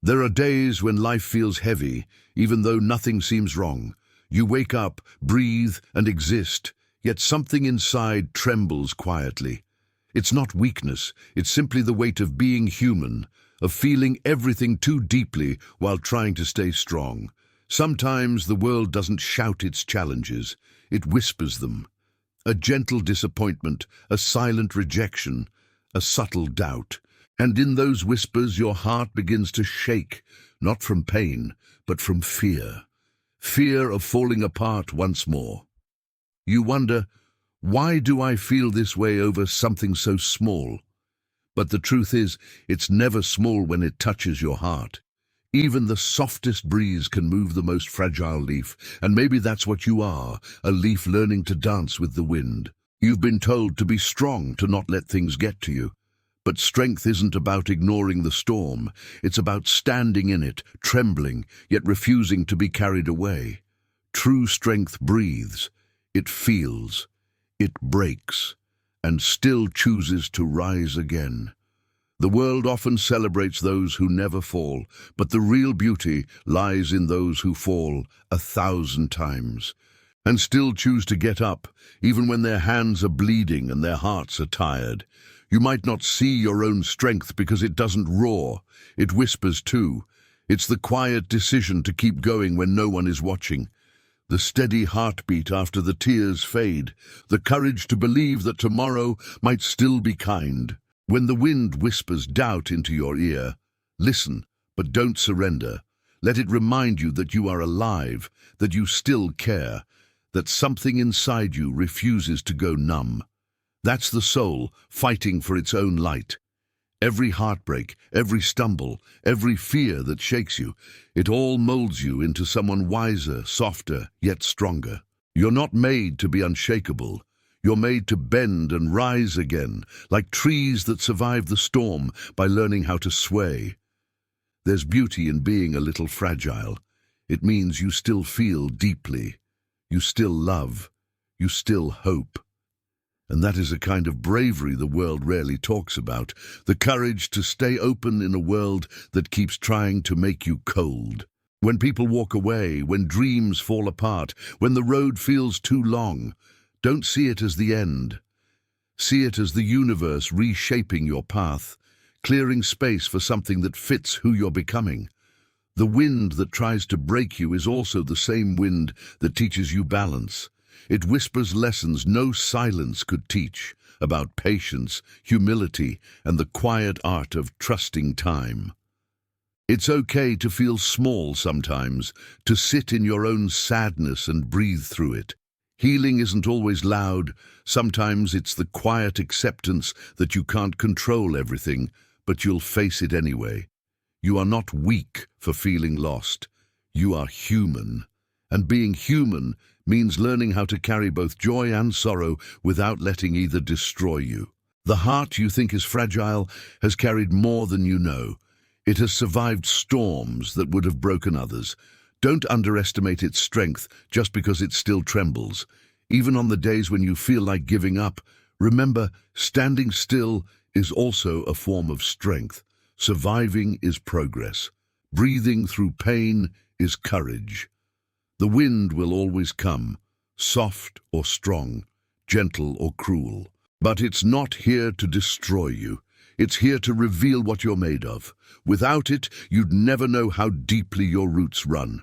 There are days when life feels heavy, even though nothing seems wrong. You wake up, breathe, and exist, yet something inside trembles quietly. It's not weakness, it's simply the weight of being human, of feeling everything too deeply while trying to stay strong. Sometimes the world doesn't shout its challenges, it whispers them. A gentle disappointment, a silent rejection, a subtle doubt. And in those whispers your heart begins to shake, not from pain, but from fear. Fear of falling apart once more. You wonder, why do I feel this way over something so small? But the truth is, it's never small when it touches your heart. Even the softest breeze can move the most fragile leaf, and maybe that's what you are, a leaf learning to dance with the wind. You've been told to be strong, to not let things get to you. But strength isn't about ignoring the storm. It's about standing in it, trembling, yet refusing to be carried away. True strength breathes, it feels, it breaks, and still chooses to rise again. The world often celebrates those who never fall, but the real beauty lies in those who fall 1,000 times, and still choose to get up, even when their hands are bleeding and their hearts are tired. You might not see your own strength because it doesn't roar, it whispers too. It's the quiet decision to keep going when no one is watching. The steady heartbeat after the tears fade, the courage to believe that tomorrow might still be kind. When the wind whispers doubt into your ear, listen, but don't surrender. Let it remind you that you are alive, that you still care, that something inside you refuses to go numb. That's the soul fighting for its own light. Every heartbreak, every stumble, every fear that shakes you, it all molds you into someone wiser, softer, yet stronger. You're not made to be unshakable. You're made to bend and rise again, like trees that survive the storm by learning how to sway. There's beauty in being a little fragile. It means you still feel deeply. You still love. You still hope. And that is a kind of bravery the world rarely talks about, the courage to stay open in a world that keeps trying to make you cold. When people walk away, when dreams fall apart, when the road feels too long, don't see it as the end. See it as the universe reshaping your path, clearing space for something that fits who you're becoming. The wind that tries to break you is also the same wind that teaches you balance. It whispers lessons no silence could teach, about patience, humility, and the quiet art of trusting time. It's okay to feel small sometimes, to sit in your own sadness and breathe through it. Healing isn't always loud. Sometimes it's the quiet acceptance that you can't control everything, but you'll face it anyway. You are not weak for feeling lost. You are human. And being human means learning how to carry both joy and sorrow without letting either destroy you. The heart you think is fragile has carried more than you know. It has survived storms that would have broken others. Don't underestimate its strength just because it still trembles. Even on the days when you feel like giving up, remember, standing still is also a form of strength. Surviving is progress. Breathing through pain is courage. The wind will always come, soft or strong, gentle or cruel. But it's not here to destroy you. It's here to reveal what you're made of. Without it, you'd never know how deeply your roots run.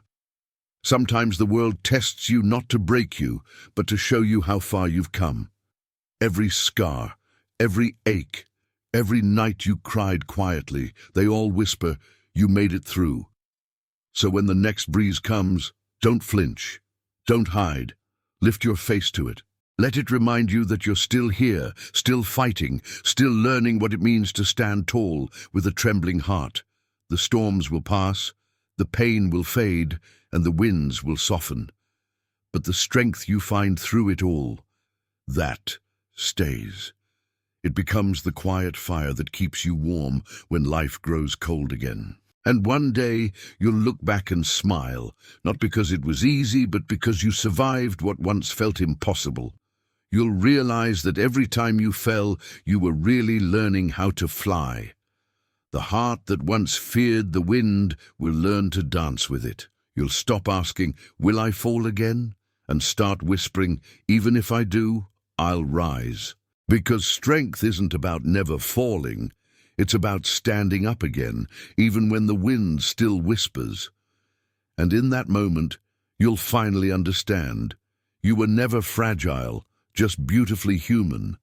Sometimes the world tests you not to break you, but to show you how far you've come. Every scar, every ache, every night you cried quietly, they all whisper, you made it through. So when the next breeze comes, don't flinch, don't hide, lift your face to it. Let it remind you that you're still here, still fighting, still learning what it means to stand tall with a trembling heart. The storms will pass, the pain will fade, and the winds will soften. But the strength you find through it all, that stays. It becomes the quiet fire that keeps you warm when life grows cold again. And one day you'll look back and smile, not because it was easy, but because you survived what once felt impossible. You'll realize that every time you fell, you were really learning how to fly. The heart that once feared the wind will learn to dance with it. You'll stop asking, "Will I fall again?" and start whispering, "Even if I do, I'll rise." Because strength isn't about never falling, it's about standing up again, even when the wind still whispers. And in that moment, you'll finally understand. You were never fragile, just beautifully human.